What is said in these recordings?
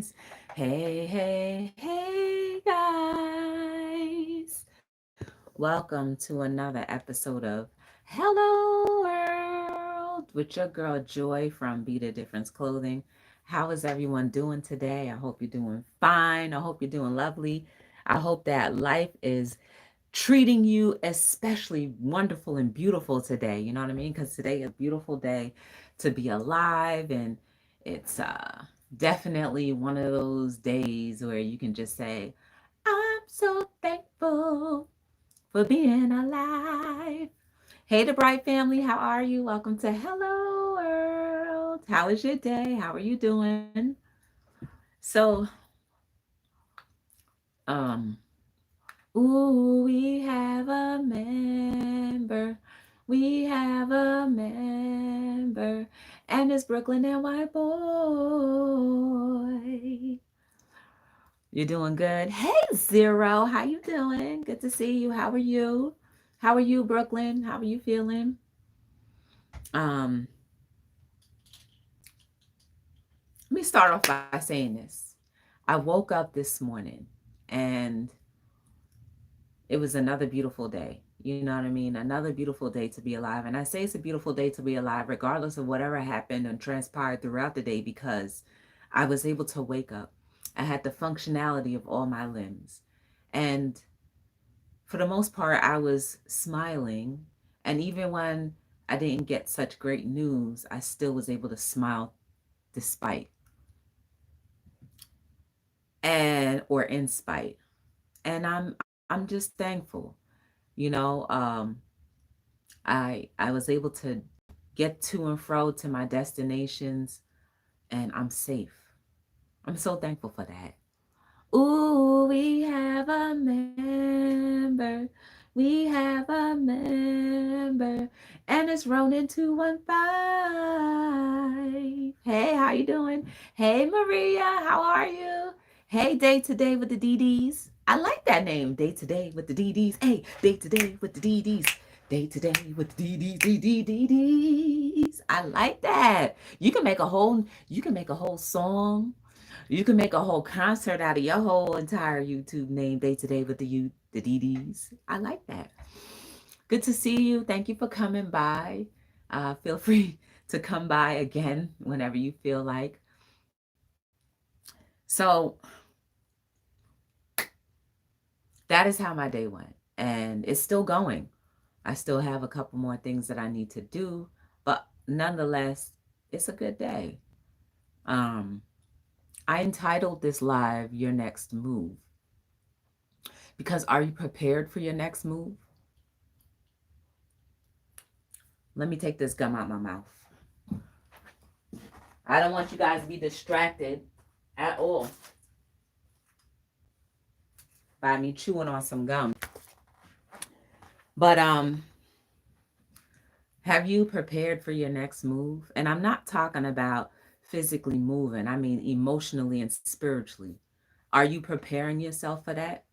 guys. Hey, guys. Welcome to another episode of Hello World with your girl Joy from Be the Difference Clothing. How is everyone doing today? I hope you're doing fine. I hope you're doing lovely. I hope that life is treating you especially wonderful and beautiful today. You know what I mean? Because today is a beautiful day to be alive, and it's definitely one of those days where you can just say, I'm so thankful for being alive. Hey, the Bright family, how are you? Welcome to Hello World. How is your day? How are you doing? So, um, ooh, we have a member. We have a member. And it's Brooklyn and White Boy. You're doing good. Hey, Zero. How you doing? Good to see you. How are you? How are you, Brooklyn? How are you feeling? Um, Let me start off by saying this. I woke up this morning and it was another beautiful day. You know what I mean? Another beautiful day to be alive. And I say it's a beautiful day to be alive, regardless of whatever happened and transpired throughout the day, because I was able to wake up. I had the functionality of all my limbs. And for the most part, I was smiling. And even when I didn't get such great news, I still was able to smile despite and or in spite. And I'm just thankful. You know, I was able to get to and fro to my destinations, and I'm safe. I'm so thankful for that. Ooh, we have a member. We have a member. And it's Ronin 215. Hey, how you doing? Hey, Maria, how are you? Hey, Day to Day with the DDs. I like that name, Day to Day with the DDs. Hey, Day to Day with the DDs. Day to Day with the DDs. I like that. You can make a whole song. You can make a whole concert out of your whole entire YouTube name, Day to Day with the DDs. I like that. Good to see you. Thank you for coming by. Feel free to come by again whenever you feel like. So that is how my day went. And it's still going. I still have a couple more things that I need to do, but nonetheless, it's a good day. Um, I entitled this live Your Next Move, because are you prepared for your next move? Let me take this gum out my mouth. I don't want you guys to be distracted at all by me chewing on some gum. But have you prepared for your next move? And I'm not talking about physically moving. I mean emotionally and spiritually. Are you preparing yourself for that?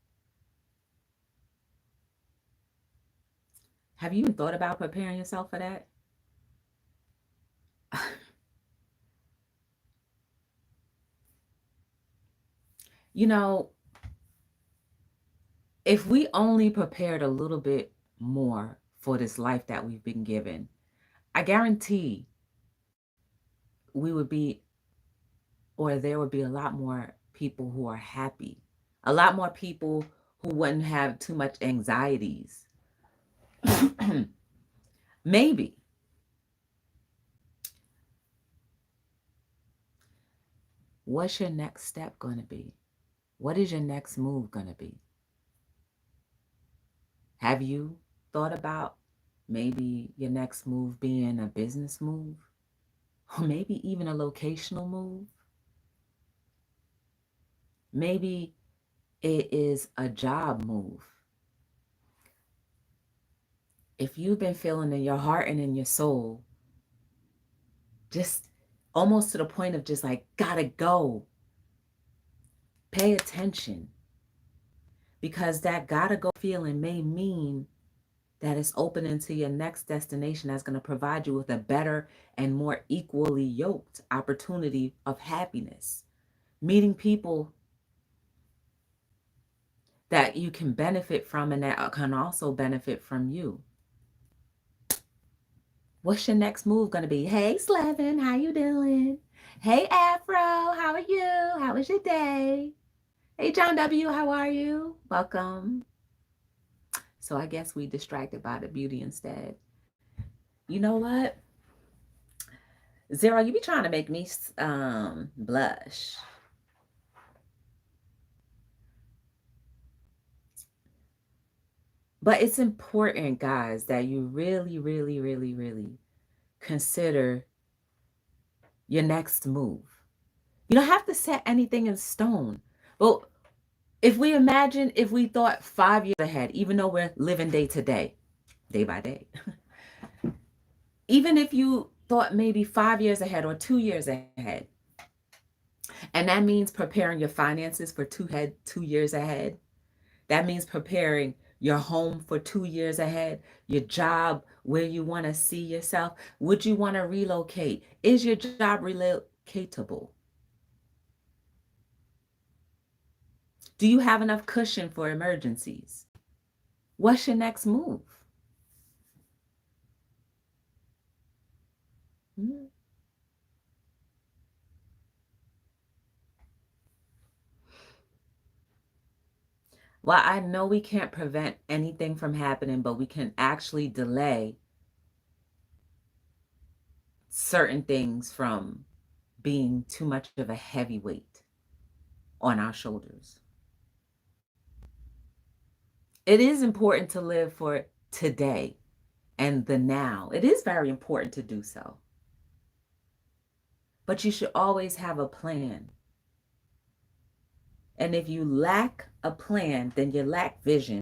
Have you even thought about preparing yourself for that? You know, if we only prepared a little bit more for this life that we've been given, I guarantee we would be, or there would be a lot more people who are happy, a lot more people who wouldn't have too much anxieties. Maybe. What's your next step going to be? What is your next move going to be? Have you thought about maybe your next move being a business move? Or maybe even a locational move? Maybe it is a job move. If you've been feeling in your heart and in your soul, just almost to the point of just like, gotta go, pay attention. Because that gotta go feeling may mean that it's opening to your next destination that's going to provide you with a better and more equally yoked opportunity of happiness. meeting people that you can benefit from and that can also benefit from you. What's your next move going to be? Hey, Slevin, how you doing? Hey, Afro, how are you? How was your day? Hey, John W., how are you? Welcome. So I guess we distracted by the beauty instead. You know what? Zero, you be trying to make me blush. But it's important, guys, that you really, really, really, really consider your next move. You don't have to set anything in stone. But if we thought 5 years ahead, even though we're living day to day, day by day, even if you thought maybe 5 years ahead or 2 years ahead, and that means preparing your finances for 2 years ahead, that means preparing your home for 2 years ahead, your job, where you want to see yourself. Would you want to relocate? Is your job relocatable? Do you have enough cushion for emergencies? What's your next move? Hmm. Well, I know we can't prevent anything from happening, but we can actually delay certain things from being too much of a heavy weight on our shoulders. It is important to live for today and the now. It is very important to do so. But you should always have a plan. And if you lack a plan, then you lack vision.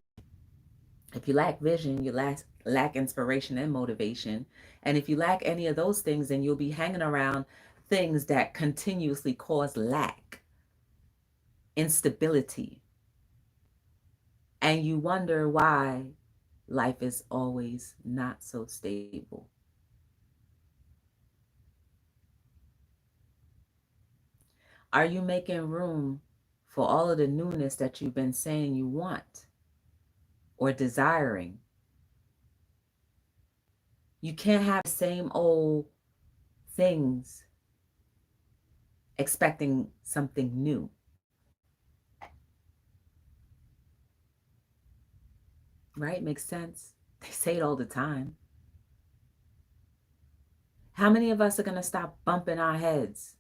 If you lack vision, you lack inspiration and motivation. And if you lack any of those things, then you'll be hanging around things that continuously cause lack, instability. And you wonder why life is always not so stable. Are you making room for all of the newness that you've been saying you want or desiring? You can't have the same old things expecting something new. Right? Makes sense. They say it all the time. How many of us are going to stop bumping our heads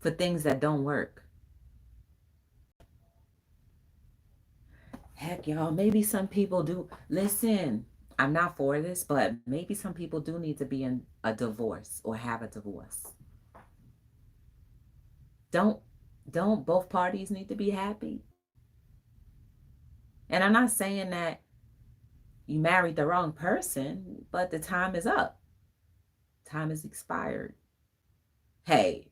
for things that don't work? Heck, y'all, maybe some people do. Listen, I'm not for this, but maybe some people do need to be in a divorce or have a divorce. Don't both parties need to be happy? And I'm not saying that you married the wrong person, but the time is up. Time is expired. Hey,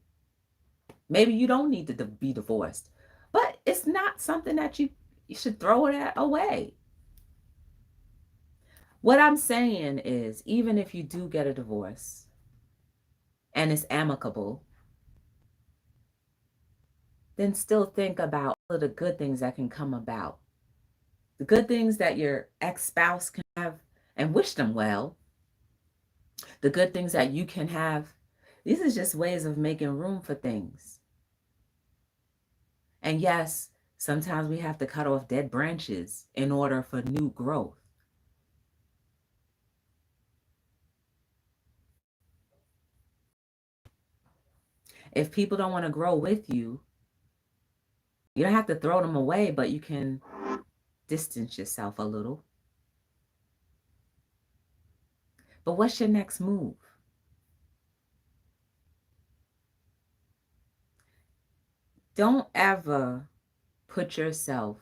maybe you don't need to be divorced, but it's not something that you should throw it away. What I'm saying is, even if you do get a divorce and it's amicable, then still think about all of the good things that can come about. The good things that your ex-spouse can have and wish them well. The good things that you can have. These are just ways of making room for things. And yes, sometimes we have to cut off dead branches in order for new growth. If people don't want to grow with you, you don't have to throw them away, but you can distance yourself a little. But what's your next move? Don't ever put yourself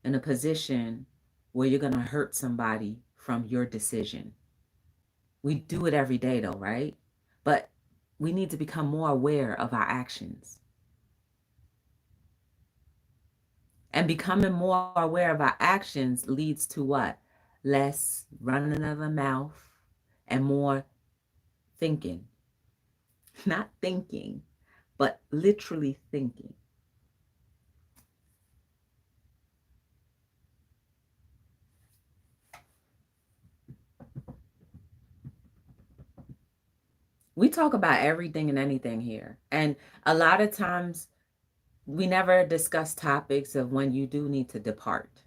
in a position where you're going to hurt somebody from your decision. We do it every day though, right? But we need to become more aware of our actions. And becoming more aware of our actions leads to what? Less running of the mouth and more thinking. not thinking, but literally thinking. We talk about everything and anything here. And a lot of times we never discuss topics of when you do need to depart.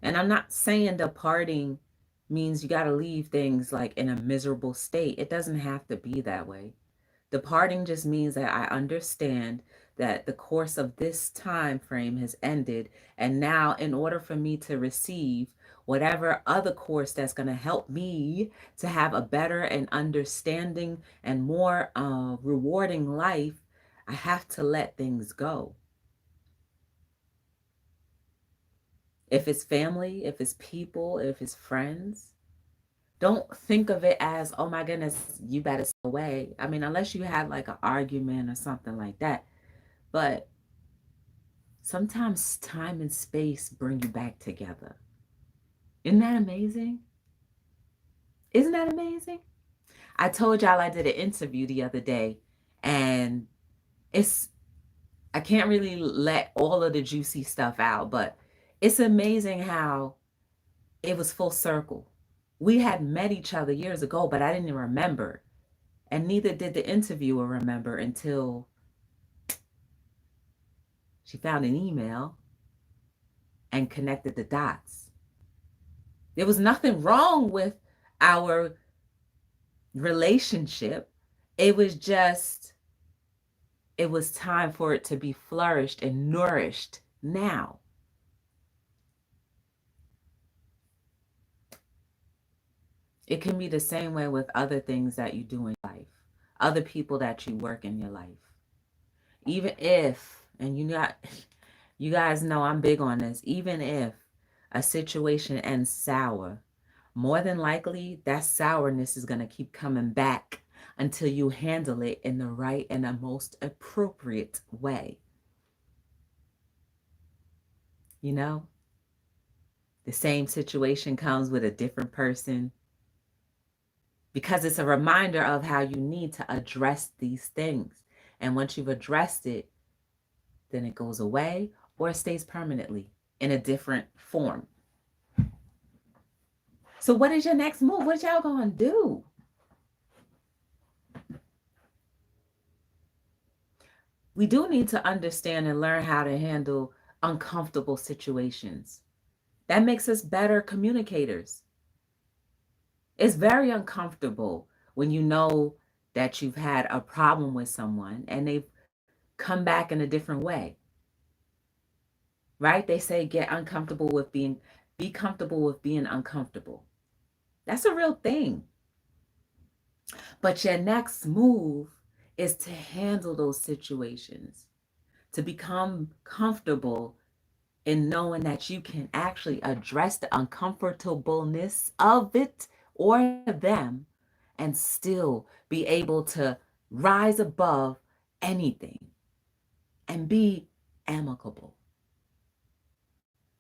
And I'm not saying departing means you got to leave things like in a miserable state. It doesn't have to be that way. Departing just means that I understand that the course of this time frame has ended. And now, in order for me to receive whatever other course that's going to help me to have a better and understanding and more rewarding life, I have to let things go. If it's family, if it's people, if it's friends, don't think of it as, oh my goodness, you better stay away. I mean, unless you had like an argument or something like that. But sometimes time and space bring you back together. Isn't that amazing? Isn't that amazing? I told y'all I did an interview the other day, and I can't really let all of the juicy stuff out, but it's amazing how it was full circle. We had met each other years ago, but I didn't even remember. And neither did the interviewer remember until she found an email and connected the dots. There was nothing wrong with our relationship. It was just, it was time for it to be flourished and nourished now. It can be the same way with other things that you do in life, other people that you work in your life. Even if, and you guys know I'm big on this, even if a situation ends sour, more than likely that sourness is going to keep coming back until you handle it in the right and the most appropriate way. You know, the same situation comes with a different person because it's a reminder of how you need to address these things. And once you've addressed it, then it goes away or it stays permanently in a different form. So what is your next move? What y'all gonna do? We do need to understand and learn how to handle uncomfortable situations. That makes us better communicators. It's very uncomfortable when you know that you've had a problem with someone and they've come back in a different way. Right? They say be comfortable with being uncomfortable. That's a real thing. But your next move is to handle those situations, to become comfortable in knowing that you can actually address the uncomfortableness of it or them and still be able to rise above anything and be amicable.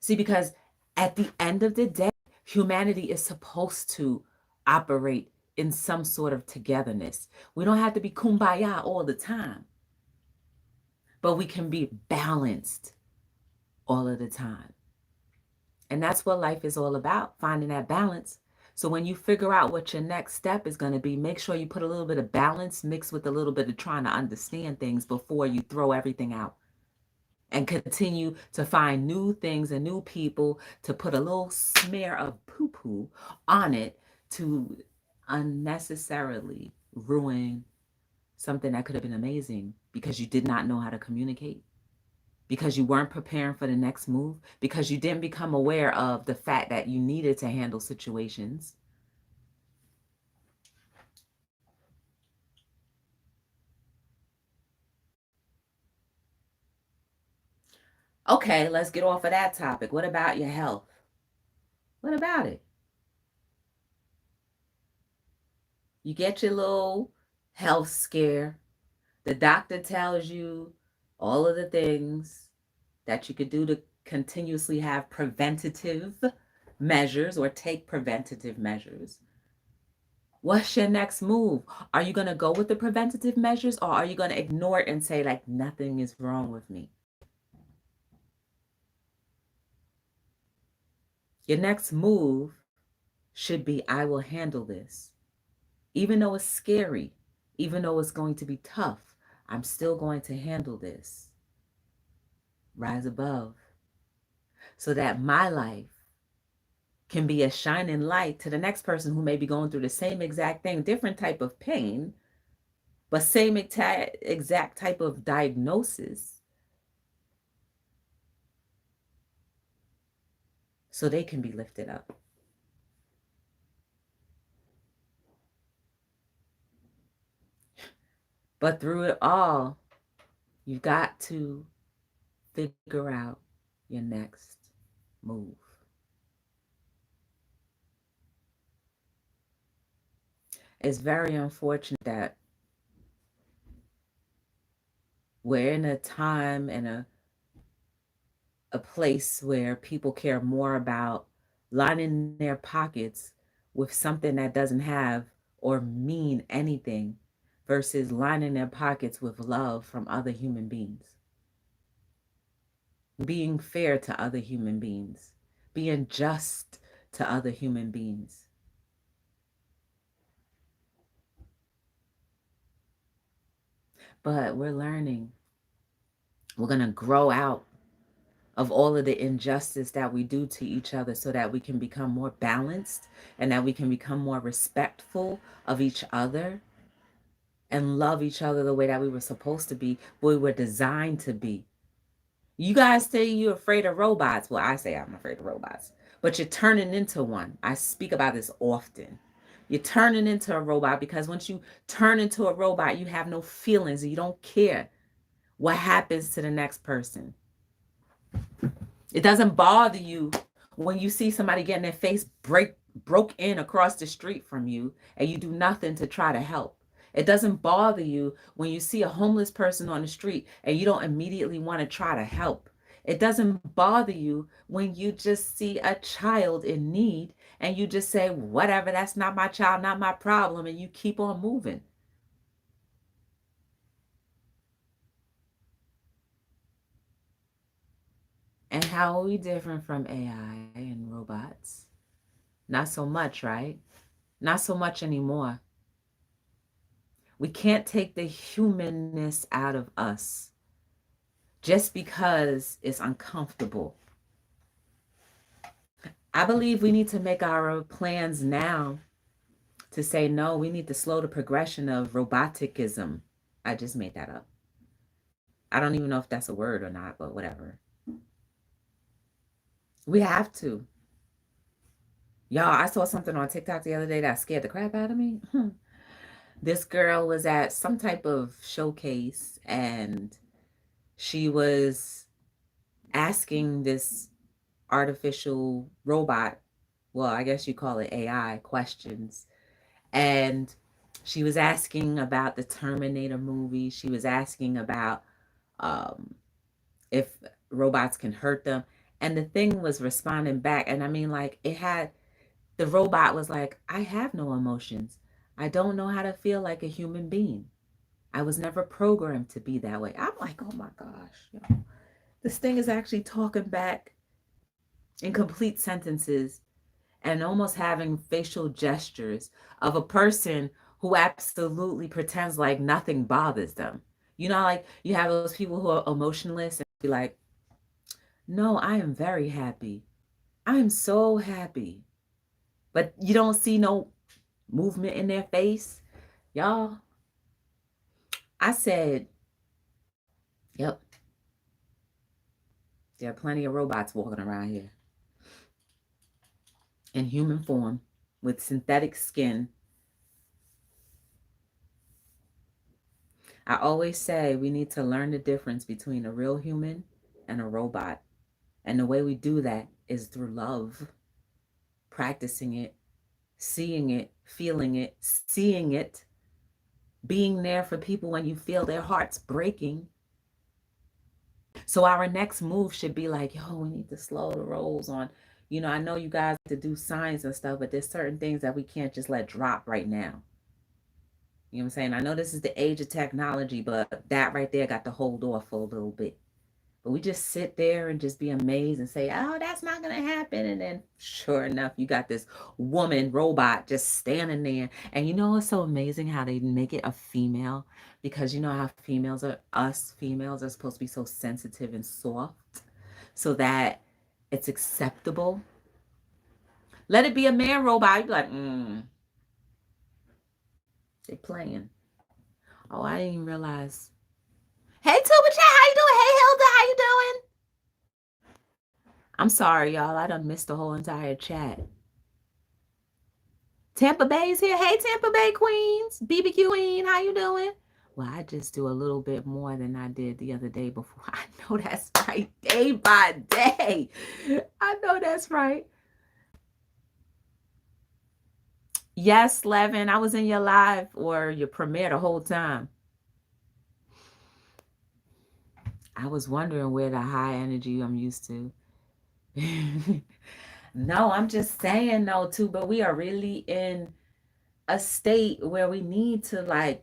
See, because at the end of the day, humanity is supposed to operate in some sort of togetherness. We don't have to be kumbaya all the time, but we can be balanced all of the time. And that's what life is all about, finding that balance. So when you figure out what your next step is going to be, make sure you put a little bit of balance mixed with a little bit of trying to understand things before you throw everything out. And continue to find new things and new people to put a little smear of poo-poo on it to unnecessarily ruin something that could have been amazing because you did not know how to communicate, because you weren't preparing for the next move, because you didn't become aware of the fact that you needed to handle situations. Okay, let's get off of that topic. What about your health? What about it? You get your little health scare. The doctor tells you all of the things that you could do to continuously have preventative measures or take preventative measures. What's your next move? Are you going to go with the preventative measures, or are you going to ignore it and say, like, nothing is wrong with me? Your next move should be, I will handle this. Even though it's scary, even though it's going to be tough, I'm still going to handle this. Rise above so that my life can be a shining light to the next person who may be going through the same exact thing, different type of pain, but same exact type of diagnosis, so they can be lifted up. But through it all, you've got to figure out your next move. It's very unfortunate that we're in a time and a place where people care more about lining their pockets with something that doesn't have or mean anything versus lining their pockets with love from other human beings. Being fair to other human beings, being just to other human beings. But we're learning. We're going to grow out of all of the injustice that we do to each other so that we can become more balanced and that we can become more respectful of each other and love each other the way that we were supposed to be, we were designed to be. You guys say you're afraid of robots. Well, I say I'm afraid of robots, but you're turning into one. I speak about this often. You're turning into a robot because once you turn into a robot, you have no feelings and you don't care what happens to the next person. It doesn't bother you when you see somebody getting their face broke in across the street from you and you do nothing to try to help. It doesn't bother you when you see a homeless person on the street and you don't immediately want to try to help. It doesn't bother you when you just see a child in need and you just say, whatever, that's not my child, not my problem, and you keep on moving. And how are we different from AI and robots? Not so much, right? Not so much anymore. We can't take the humanness out of us just because it's uncomfortable. I believe we need to make our plans now to say, no, we need to slow the progression of roboticism. I just made that up. I don't even know if that's a word or not, but whatever. We have to. Y'all, I saw something on TikTok the other day that scared the crap out of me. This girl was at some type of showcase and she was asking this artificial robot, well, I guess you call it AI, questions. And she was asking about the Terminator movie. She was asking about if robots can hurt them. And the thing was responding back. And I mean, like, the robot was like, I have no emotions. I don't know how to feel like a human being. I was never programmed to be that way. I'm like, oh my gosh, this thing is actually talking back in complete sentences and almost having facial gestures of a person who absolutely pretends like nothing bothers them. You know, like you have those people who are emotionless and be like, no, I am very happy. I am so happy. But you don't see no movement in their face. Y'all, I said, yep, there are plenty of robots walking around here in human form with synthetic skin. I always say we need to learn the difference between a real human and a robot. And the way we do that is through love, practicing it, seeing it, feeling it, seeing it, being there for people when you feel their hearts breaking. So our next move should be like, yo, we need to slow the rolls on, You know, I know you guys to do science and stuff, but there's certain things that we can't just let drop right now. You know what I'm saying? I know this is the age of technology, but that right there got to hold off for a little bit. But we just sit there and just be amazed and say, oh, that's not going to happen. And then sure enough, you got this woman robot just standing there. And you know, it's so amazing how they make it a female, because you know how us females are supposed to be so sensitive and soft so that it's acceptable. Let it be a man robot. You'd be like, they playing. Oh, I didn't even realize. Hey, Tuba Chat, how you doing? Hey, Hilda, how you doing? I'm sorry, y'all. I done missed the whole entire chat. Tampa Bay's here. Hey, Tampa Bay Queens. BBQ Queen, how you doing? Well, I just do a little bit more than I did the other day before. I know that's right. Day by day. I know that's right. Yes, Levin, I was in your live or your premiere the whole time. I was wondering where the high energy I'm used to. No, I'm just saying though too, but we are really in a state where we need to like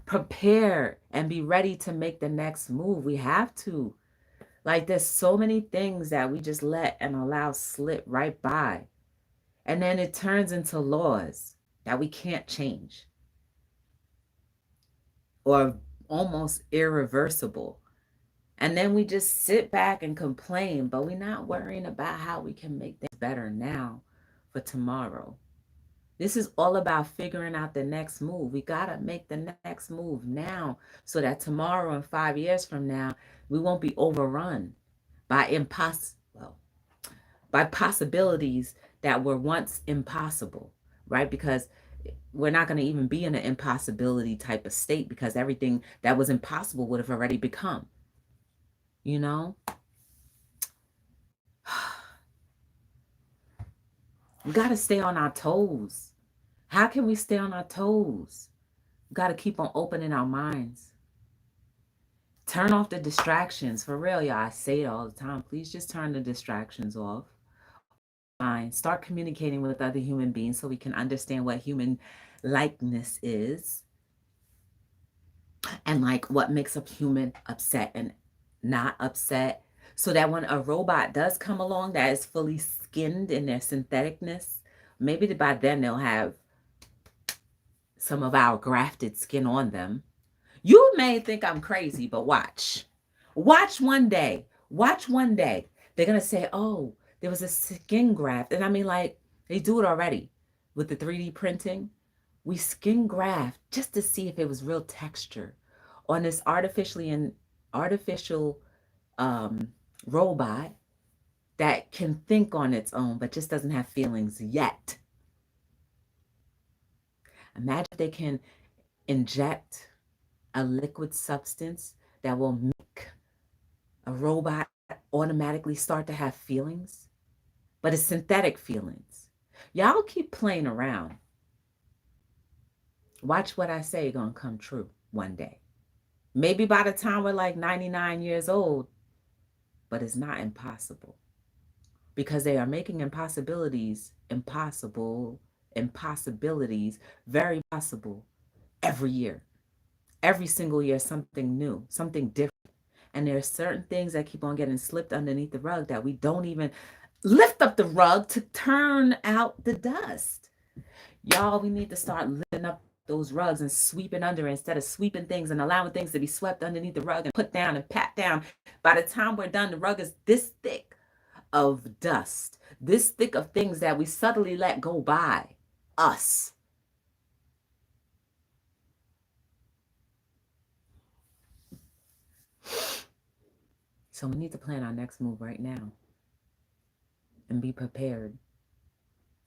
prepare and be ready to make the next move. We have to. Like there's so many things that we just let and allow slip right by. And then it turns into laws that we can't change or almost irreversible. And then we just sit back and complain, but we're not worrying about how we can make things better now for tomorrow. This is all about figuring out the next move. We got to make the next move now so that tomorrow and 5 years from now, we won't be overrun by by possibilities that were once impossible, right? Because we're not going to even be in an impossibility type of state because everything that was impossible would have already become, you know? We got to stay on our toes. How can we stay on our toes? We got to keep on opening our minds. Turn off the distractions. For real, y'all. I say it all the time. Please just turn the distractions off. Mind. Start communicating with other human beings so we can understand what human likeness is and like what makes a human upset and not upset. So that when a robot does come along that is fully skinned in their syntheticness, maybe by then they'll have some of our grafted skin on them. You may think I'm crazy, but watch. Watch one day. Watch one day. They're going to say, oh, there was a skin graft. And I mean, like, they do it already with the 3D printing. We skin graft just to see if it was real texture on this artificial robot that can think on its own, but just doesn't have feelings yet. Imagine if they can inject a liquid substance that will make a robot automatically start to have feelings, but it's synthetic feelings. Y'all keep playing around. Watch what I say gonna come true one day. Maybe by the time we're like 99 years old, but it's not impossible because they are making impossibilities very possible every year. Every single year, something new, something different. And there are certain things that keep on getting slipped underneath the rug that we don't even lift up the rug to turn out the dust. Y'all, we need to start lifting up those rugs and sweeping under instead of sweeping things and allowing things to be swept underneath the rug and put down and pat down. By the time we're done, the rug is this thick of dust, this thick of things that we subtly let go by us. So we need to plan our next move right now and be prepared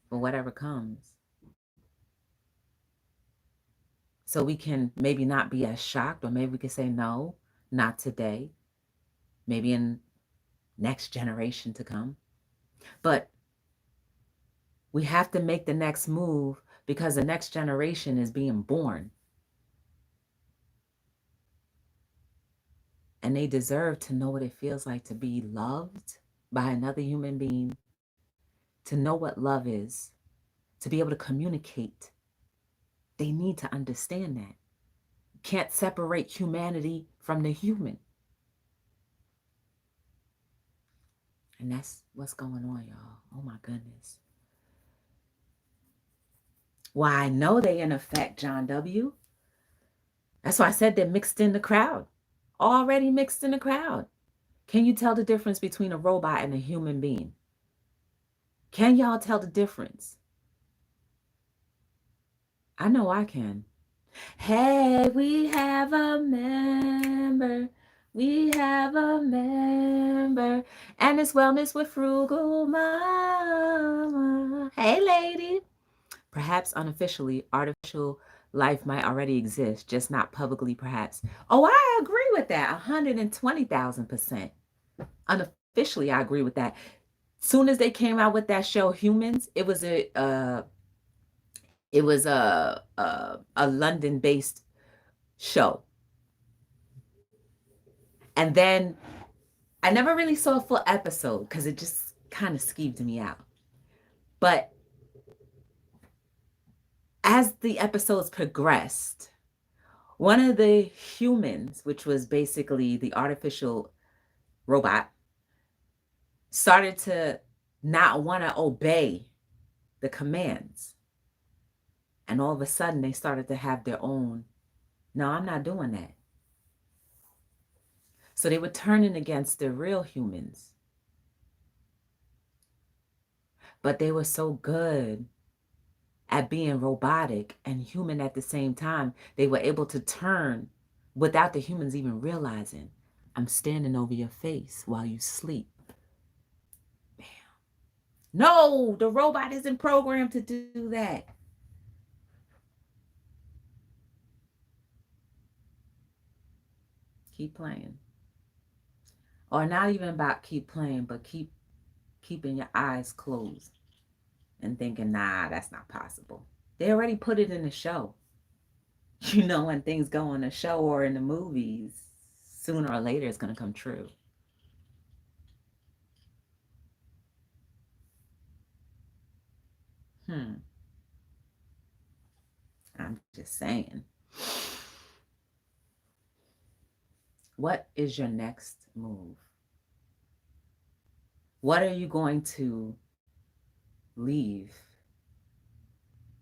for whatever comes. So we can maybe not be as shocked, or maybe we can say, no, not today. Maybe in next generation to come. But we have to make the next move because the next generation is being born. And they deserve to know what it feels like to be loved by another human being to know what love is, to be able to communicate, they need to understand that. You can't separate humanity from the human. And that's what's going on, y'all. Oh my goodness. Why I know they in effect, John W. That's why I said they're mixed in the crowd. Already mixed in the crowd. Can you tell the difference between a robot and a human being? Can y'all tell the difference? I know I can. Hey, we have a member. We have a member. And it's Wellness with Frugal Mama. Hey, lady. Perhaps unofficially, artificial life might already exist, just not publicly, perhaps. Oh, I agree with that. 120,000%. Unofficially, I agree with that. Soon as they came out with that show, Humans, it was a London-based show. And then I never really saw a full episode because it just kind of skeeved me out. But as the episodes progressed, one of the humans, which was basically the artificial robot, started to not want to obey the commands. And all of a sudden, they started to have their own, no, I'm not doing that. So they were turning against the real humans. But they were so good at being robotic and human at the same time, they were able to turn without the humans even realizing, I'm standing over your face while you sleep. Bam. No, the robot isn't programmed to do that. Keep playing. Or not even about keep playing, but keeping your eyes closed and thinking, nah, that's not possible. They already put it in the show. You know, when things go on the show or in the movies, sooner or later it's going to come true. I'm just saying. What is your next move? What are you going to leave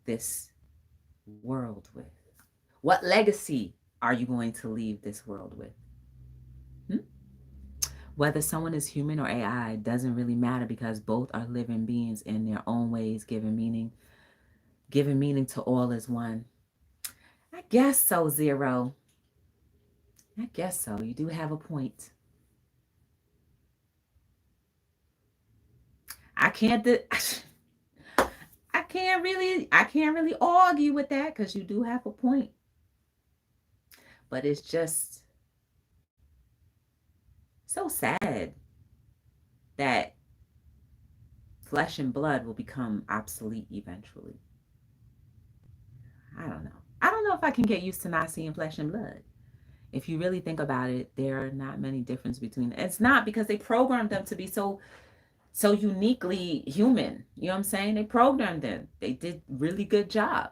this world with? What legacy are you going to leave this world with? Whether someone is human or AI doesn't really matter because both are living beings in their own ways, giving meaning to all as one. I guess so, Zero. I guess so. You do have a point. I can't really argue with that because you do have a point. But it's just so sad that flesh and blood will become obsolete eventually. I don't know. I don't know if I can get used to not seeing flesh and blood. If you really think about it, there are not many differences between. It's not because they programmed them to be so uniquely human. You know what I'm saying? They programmed them. They did really good job.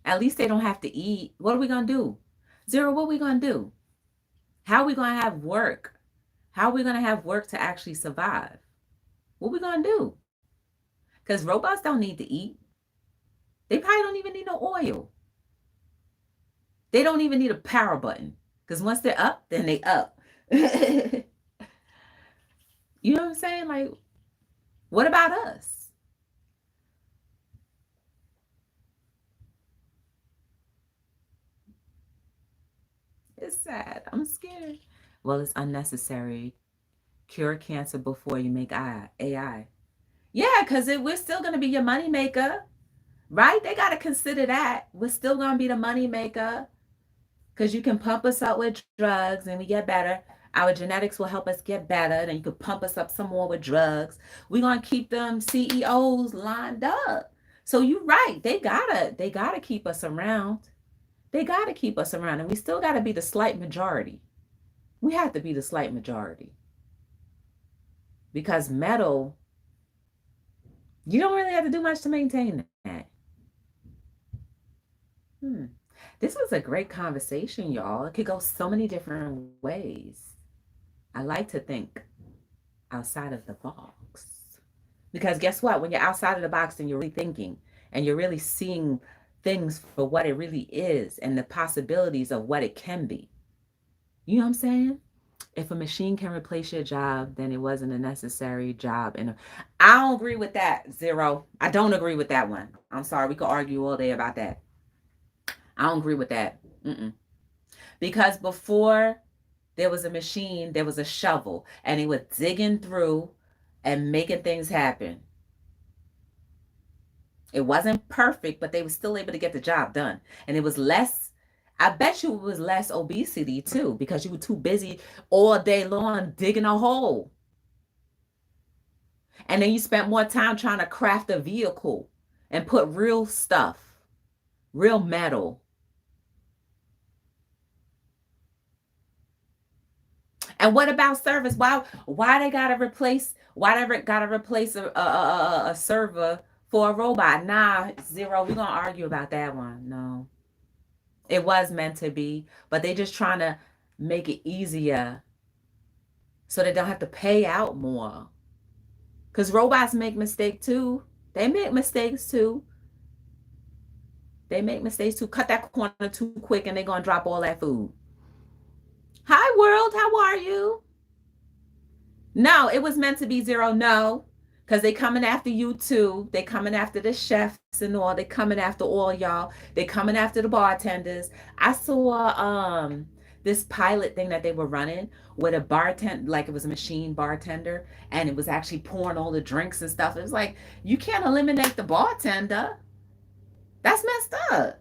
At least they don't have to eat. What are we going to do? Zero, what are we going to do? How are we going to have work? How are we going to have work to actually survive? What are we going to do? Because robots don't need to eat. They probably don't even need no oil. They don't even need a power button. Because once they're up, then they up. You know what I'm saying? Like, what about us? It's sad. I'm scared. Well, it's unnecessary. Cure cancer before you make AI. Yeah, because we're still going to be your money maker, right? They got to consider that. We're still going to be the money maker because you can pump us up with drugs and we get better. Our genetics will help us get better. Then you could pump us up some more with drugs. We're going to keep them CEOs lined up. So you're right. They gotta keep us around. They got to keep us around. And we still got to be the slight majority. We have to be the slight majority. because metal, you don't really have to do much to maintain that. Hmm. This was a great conversation, y'all. It could go so many different ways. I like to think outside of the box. Because guess what? When you're outside of the box and you're really thinking and you're really seeing things for what it really is and the possibilities of what it can be. You know what I'm saying? If a machine can replace your job, then it wasn't a necessary job. And I don't agree with that, Zero. I don't agree with that one. I'm sorry. We could argue all day about that. I don't agree with that. Mm-mm. Because before there was a machine, there was a shovel, and it was digging through and making things happen. It wasn't perfect, but they were still able to get the job done. And it was less, I bet you it was less obesity too, because you were too busy all day long digging a hole. And then you spent more time trying to craft a vehicle and put real stuff, real metal. And what about service? Why they gotta replace a server for a robot? Nah, Zero. We're gonna argue about that one. No. It was meant to be, but they just trying to make it easier so they don't have to pay out more. Because robots make mistakes too. They make mistakes too. They make mistakes too. Cut that corner too quick and they're going to drop all that food. Hi, world. How are you? No, it was meant to be Zero. No, because they coming after you too. They coming after the chefs and all. They coming after all y'all. They coming after the bartenders. I saw this pilot thing that they were running with a bartender, like it was a machine bartender, and it was actually pouring all the drinks and stuff. It was like, you can't eliminate the bartender. That's messed up.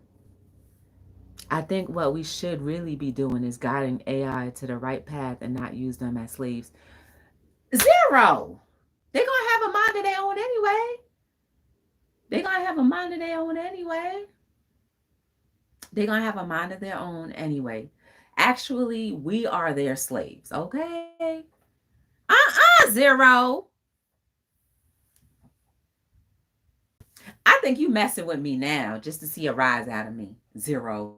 I think what we should really be doing is guiding AI to the right path and not use them as slaves. Zero. They're gonna have a mind of their own anyway. They're gonna have a mind of their own anyway. They're gonna have a mind of their own anyway. Actually, we are their slaves, okay? Zero. I think you messing with me now just to see a rise out of me. Zero.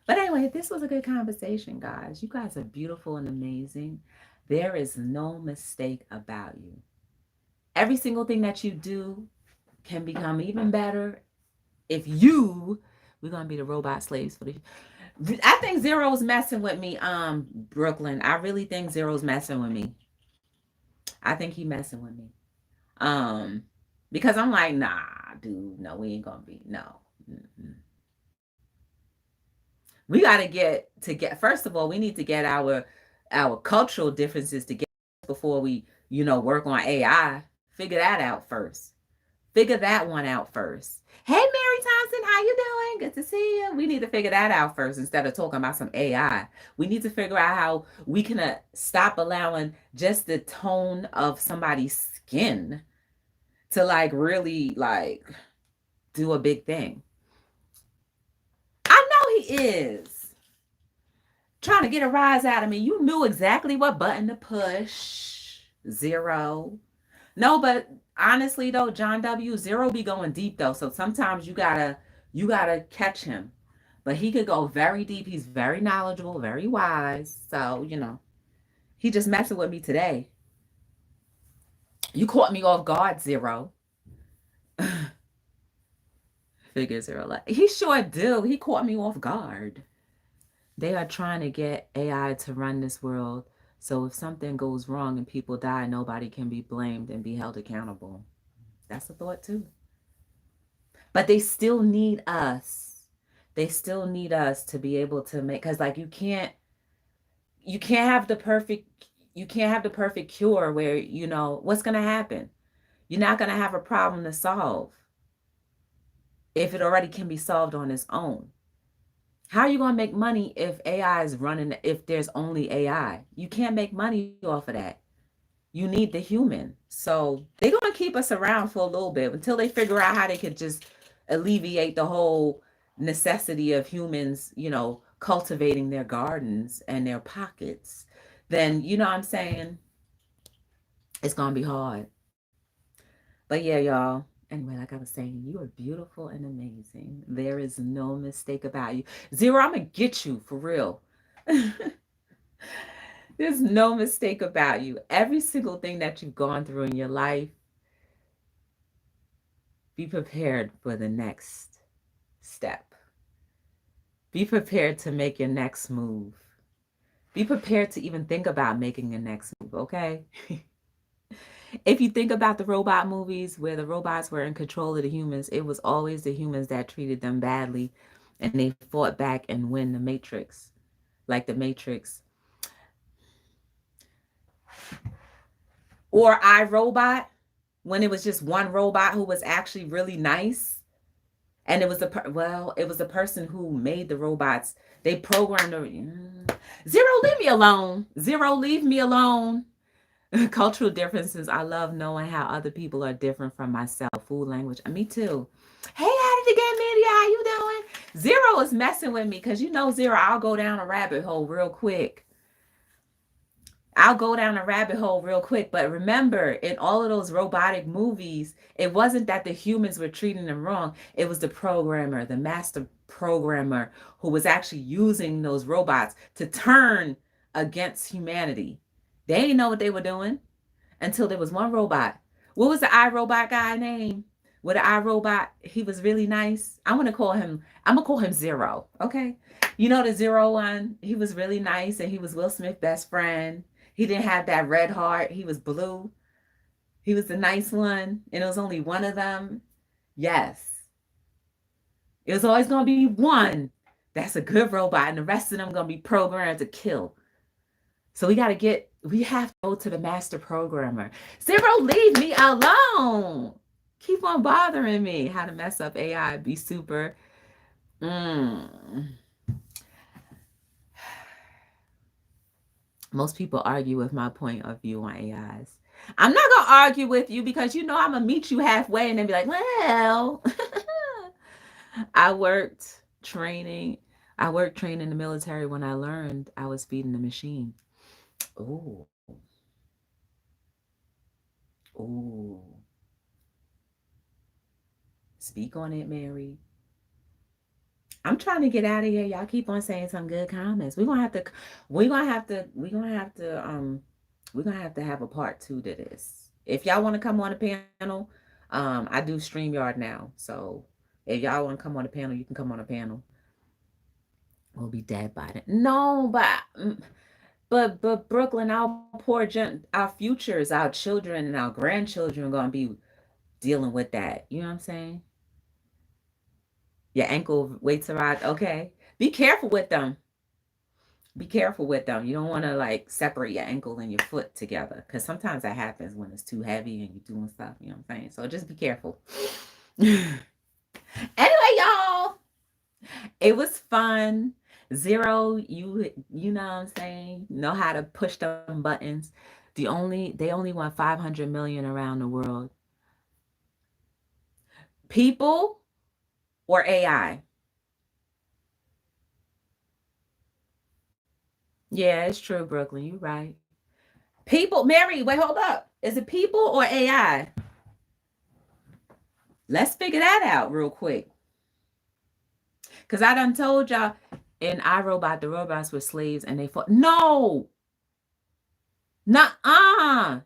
But anyway, this was a good conversation, guys. You guys are beautiful and amazing. There is no mistake about you. Every single thing that you do can become even better if we're gonna be the robot slaves for the. I think Zero's messing with me, Brooklyn. I really think Zero's messing with me. I think he messing with me. Because I'm like, nah, dude, no, we ain't gonna be, no. Mm-mm. We gotta first of all, we need to get our cultural differences together before we, work on AI. Figure that out first. Figure that one out first. Hey, Mary Thompson, how you doing? Good to see you. We need to figure that out first instead of talking about some AI. We need to figure out how we can stop allowing just the tone of somebody's skin to really do a big thing. I know he is trying to get a rise out of me. You knew exactly what button to push. Zero. No, but honestly though, John W. Zero be going deep though. So sometimes you gotta catch him. But he could go very deep. He's very knowledgeable, very wise. So, he just messing with me today. You caught me off guard, Zero. Figure Zero. He sure do. He caught me off guard. They are trying to get AI to run this world. So if something goes wrong and people die, nobody can be blamed and be held accountable. That's a thought too. But they still need us. They still need us to be able to make, because you can't have the perfect cure where, what's going to happen? You're not going to have a problem to solve if it already can be solved on its own. How are you going to make money if AI is running, if there's only AI? You can't make money off of that. You need the human. So they're going to keep us around for a little bit until they figure out how they could just alleviate the whole necessity of humans, cultivating their gardens and their pockets. Then, you know what I'm saying? It's going to be hard. But yeah, y'all. Anyway, like I was saying, you are beautiful and amazing. There is no mistake about you. Zero, I'm going to get you for real. There's no mistake about you. Every single thing that you've gone through in your life, be prepared for the next step. Be prepared to make your next move. Be prepared to even think about making your next move, okay? If you think about the robot movies where the robots were in control of the humans, it was always the humans that treated them badly and they fought back and win the Matrix. Like the Matrix. Or iRobot, when it was just one robot who was actually really nice. And it was it was the person who made the robots. They programmed Zero, leave me alone. Zero, leave me alone. Cultural differences. I love knowing how other people are different from myself. Food, language. Me too. Hey, how did it get, Mandy? How you doing? Zero is messing with me because you know, Zero, I'll go down a rabbit hole real quick. I'll go down a rabbit hole real quick. But remember, in all of those robotic movies, it wasn't that the humans were treating them wrong. It was the programmer, the master programmer, who was actually using those robots to turn against humanity. They didn't know what they were doing until there was one robot. What was the iRobot guy name? With the iRobot, he was really nice. I'm gonna call him Zero. Okay. You know the Zero one? He was really nice and he was Will Smith's best friend. He didn't have that red heart. He was blue. He was the nice one. And it was only one of them. Yes. It was always gonna be one that's a good robot, and the rest of them gonna be programmed to kill. So we have to go to the master programmer. Zero, leave me alone. Keep on bothering me. How to mess up AI, be super. Most people argue with my point of view on AIs. I'm not going to argue with you because you know I'm going to meet you halfway and then be like, well, I worked training the military when I learned I was feeding the machine. Oh. Oh. Speak on it, Mary. I'm trying to get out of here. Y'all keep on saying some good comments. We're gonna have to have a part 2 to this. If y'all want to come on the panel, I do StreamYard now. So if y'all want to come on the panel, you can come on the panel. We'll be dead by then. No, but Brooklyn, our futures, our children and our grandchildren are gonna be dealing with that. You know what I'm saying? Your ankle weights around. Okay. Be careful with them. Be careful with them. You don't want to like separate your ankle and your foot together because sometimes that happens when it's too heavy and you're doing stuff. You know what I'm saying? So just be careful. Anyway, y'all, it was fun. Zero, you know what I'm saying? Know how to push them buttons. They only want 500 million around the world. People or AI? Yeah, it's true, Brooklyn. You're right. People, Mary, wait, hold up. Is it people or AI? Let's figure that out real quick. Because I done told y'all in iRobot, the robots were slaves and they fought. No! Nuh-uh!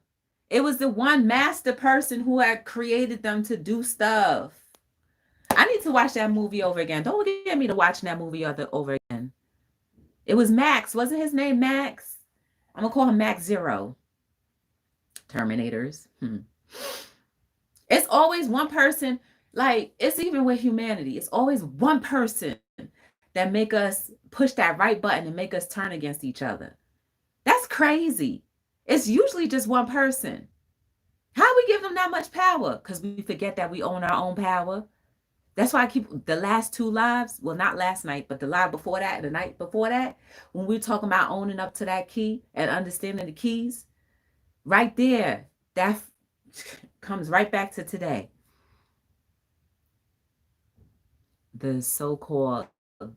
It was the one master person who had created them to do stuff. I need to watch that movie over again. Don't get me to watching that movie over again. It was Max. Wasn't his name Max? I'm going to call him Max Zero. Terminators. It's always one person. Like, it's even with humanity. It's always one person that make us push that right button and make us turn against each other. That's crazy. It's usually just one person. How we give them that much power? Because we forget that we own our own power. That's why I keep the last 2 lives, well, not last night, but the live before that, the night before that, when we were talking about owning up to that key and understanding the keys, right there, that comes right back to today. The so-called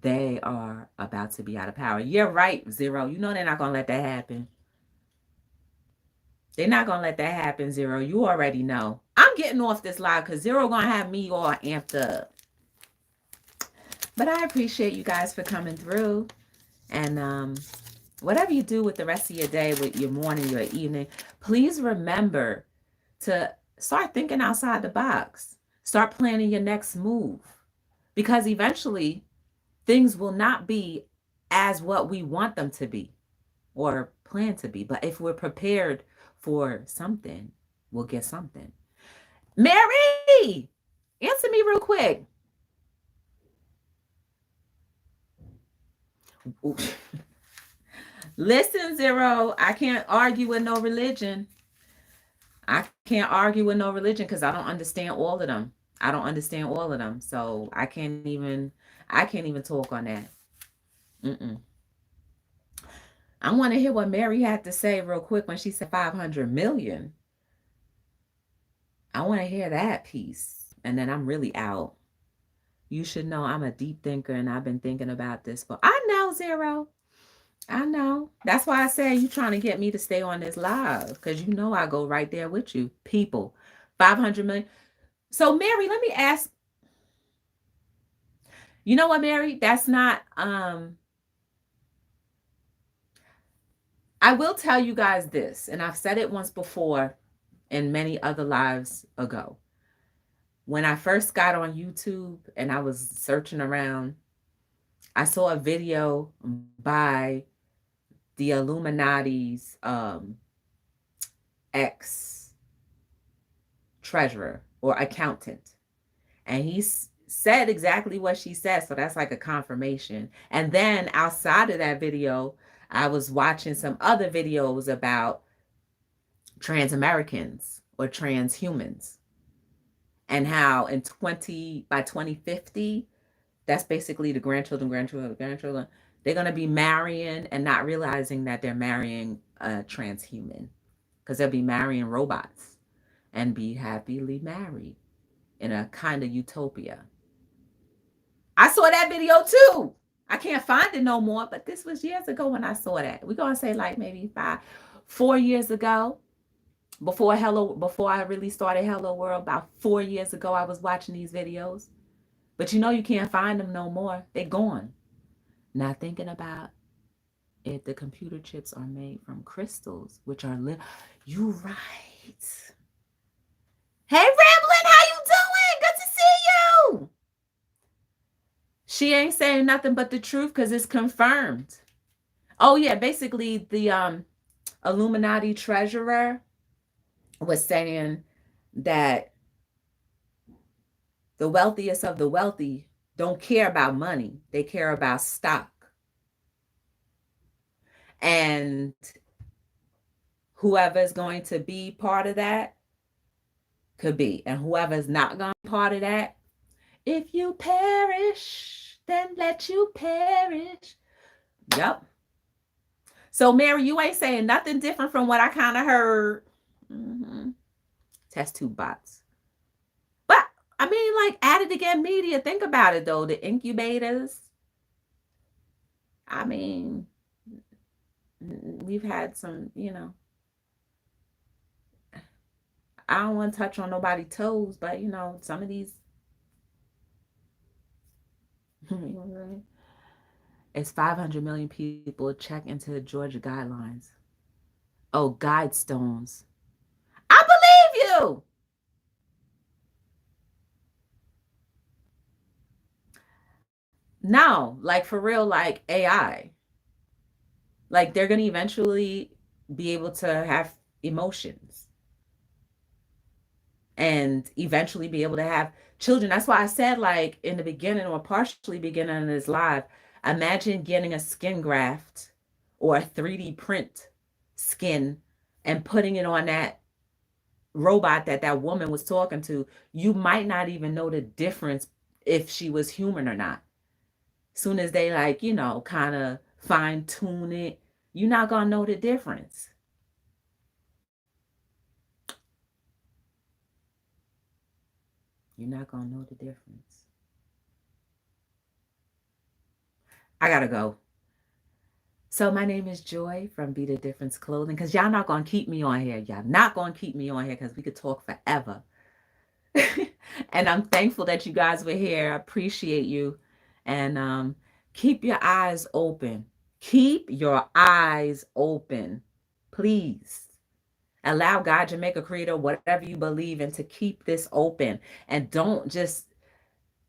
they are about to be out of power. You're right, Zero. You know they're not going to let that happen. They're not going to let that happen, Zero. You already know. I'm getting off this live because Zero going to have me all amped up. But I appreciate you guys for coming through. And whatever you do with the rest of your day, with your morning, your evening, please remember to start thinking outside the box. Start planning your next move. Because eventually, things will not be as what we want them to be or plan to be. But if we're prepared for something, we'll get something. Mary, answer me real quick. Listen, Zero, I can't argue with no religion. I can't argue with no religion because I don't understand all of them. I don't understand all of them. So I can't even talk on that. Mm-mm. I want to hear what Mary had to say real quick when she said 500 million. I want to hear that piece. And then I'm really out. You should know I'm a deep thinker and I've been thinking about this. But I know, Zero. I know. That's why I say you trying to get me to stay on this live because you know I go right there with you. People, 500 million. So, Mary, let me ask. You know what, Mary? That's not. I will tell you guys this, and I've said it once before and many other lives ago. When I first got on YouTube and I was searching around, I saw a video by the Illuminati's ex treasurer or accountant. And he said exactly what she said. So that's like a confirmation. And then outside of that video, I was watching some other videos about trans Americans or transhumans and how by 2050, that's basically the grandchildren, they're going to be marrying and not realizing that they're marrying a transhuman because they'll be marrying robots and be happily married in a kind of utopia. I saw that video too. I can't find it no more, but this was years ago when I saw that. We're going to say like maybe 4 years ago. Before I really started Hello World, about 4 years ago, I was watching these videos. But you know you can't find them no more. They're gone. Not thinking about if the computer chips are made from crystals, which are you right. Hey Ramblin', how you doing? Good to see you. She ain't saying nothing but the truth because it's confirmed. Oh yeah, basically the Illuminati treasurer was saying that the wealthiest of the wealthy don't care about money. They care about stock. And whoever is going to be part of that could be. And whoever is not going to be part of that, if you perish, then let you perish. Yep. So, Mary, you ain't saying nothing different from what I kind of heard. Mm-hmm. Test tube bots. But, I mean, like, Added Again Media, think about it, though. The incubators. I mean, we've had some, I don't want to touch on nobody's toes, but, some of these, it's 500 million people check into the Georgia guidelines. Oh, Guidestones. I believe you. No, like for real, like AI. Like they're going to eventually be able to have emotions and eventually be able to have children. That's why I said, like in the beginning or partially beginning of this live, imagine getting a skin graft or a 3D print skin and putting it on that robot that woman was talking to. You might not even know the difference if she was human or not. Soon as they kind of fine tune it, you're not going to know the difference. You're not going to know the difference. I got to go. So my name is Joy from Be the Difference Clothing, because y'all not gonna keep me on here. Y'all not gonna keep me on here because we could talk forever. And I'm thankful that you guys were here. I appreciate you. And keep your eyes open. Keep your eyes open. Please. Allow God, Jamaica Creator, whatever you believe in, to keep this open. And don't just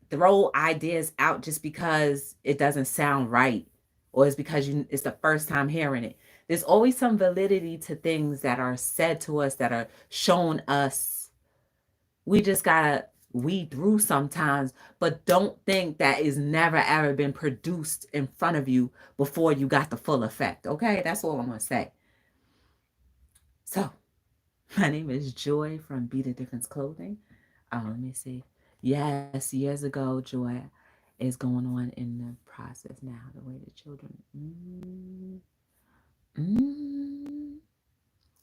throw ideas out just because it doesn't sound right, or it's because it's the first time hearing it. There's always some validity to things that are said to us, that are shown us. We just gotta weed through sometimes, but don't think that is never ever been produced in front of you before you got the full effect. Okay, that's all I'm gonna say. So my name is Joy from Be the Difference Clothing. Let me see. Yes, years ago, Joy is going on in the process now. The way the children.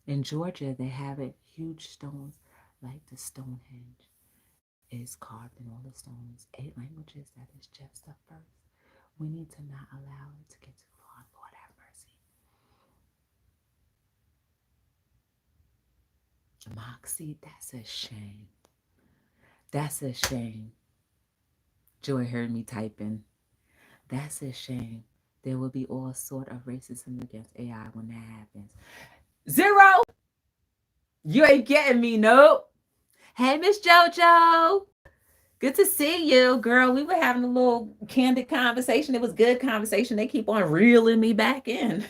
In Georgia, they have it. Huge stones like the Stonehenge is carved in all the stones. 8 languages. That is just the first. We need to not allow it to get too far. Lord have mercy. Moxie, that's a shame. That's a shame. Joy heard me typing. That's a shame. There will be all sort of racism against AI when that happens. Zero! You ain't getting me, nope. Hey, Miss JoJo. Good to see you, girl. We were having a little candid conversation. It was good conversation. They keep on reeling me back in.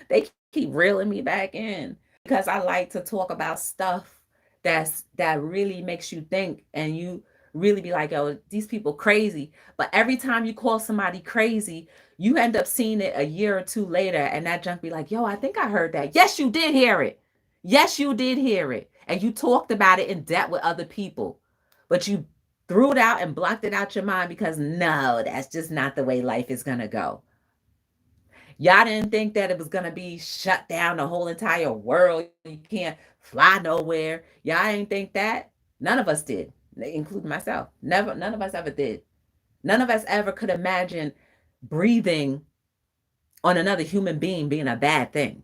They keep reeling me back in because I like to talk about stuff that really makes you think, and you really be like, "Yo, these people crazy." But every time you call somebody crazy, you end up seeing it a year or two later, and that junk be like, "Yo, I think I heard that." Yes, you did hear it. Yes, you did hear it, and you talked about it in depth with other people, but you threw it out and blocked it out your mind because no, that's just not the way life is gonna go. Y'all didn't think that it was gonna be shut down the whole entire world. You can't fly nowhere. Y'all ain't think that. None of us did, including myself. Never, none of us ever did. None of us ever could imagine breathing on another human being being a bad thing.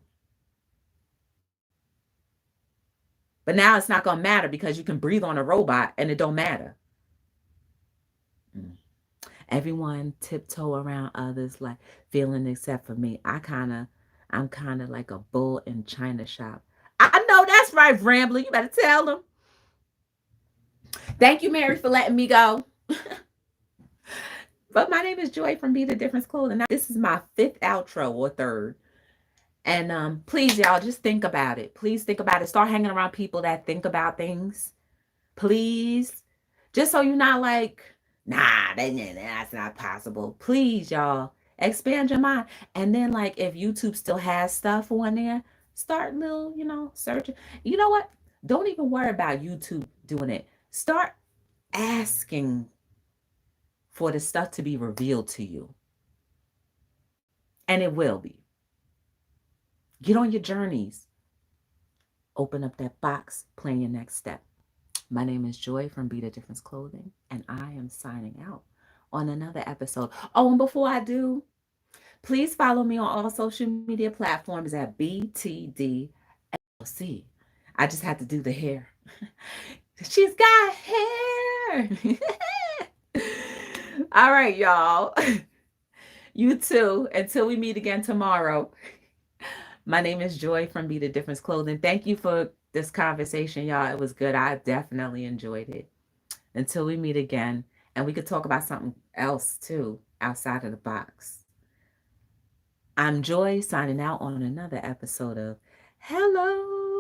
But now it's not gonna matter because you can breathe on a robot and it don't matter. Everyone tiptoe around others like feeling except for me. I'm kind of like a bull in china shop. I know that's right, Rambler. You better tell them. Thank you, Mary, for letting me go. But my name is Joy from Be the Difference Clothing. Now, this is my fifth outro or third. And please, y'all, just think about it. Please think about it. Start hanging around people that think about things. Please. Just so you're not like, nah, that's not possible. Please, y'all, expand your mind. And then, like, if YouTube still has stuff on there, start little, searching. You know what? Don't even worry about YouTube doing it. Start asking for the stuff to be revealed to you. And it will be. Get on your journeys. Open up that box, plan your next step. My name is Joy from Be the Difference Clothing, and I am signing out on another episode. Oh, and before I do, please follow me on all social media platforms at btdllc. I just had to do the hair. She's got hair. All right, y'all. You too. Until we meet again tomorrow. My name is Joy from Be the Difference Clothing. Thank you for this conversation, y'all. It was good. I definitely enjoyed it. Until we meet again, and we could talk about something else too, outside of the box. I'm Joy, signing out on another episode of Hello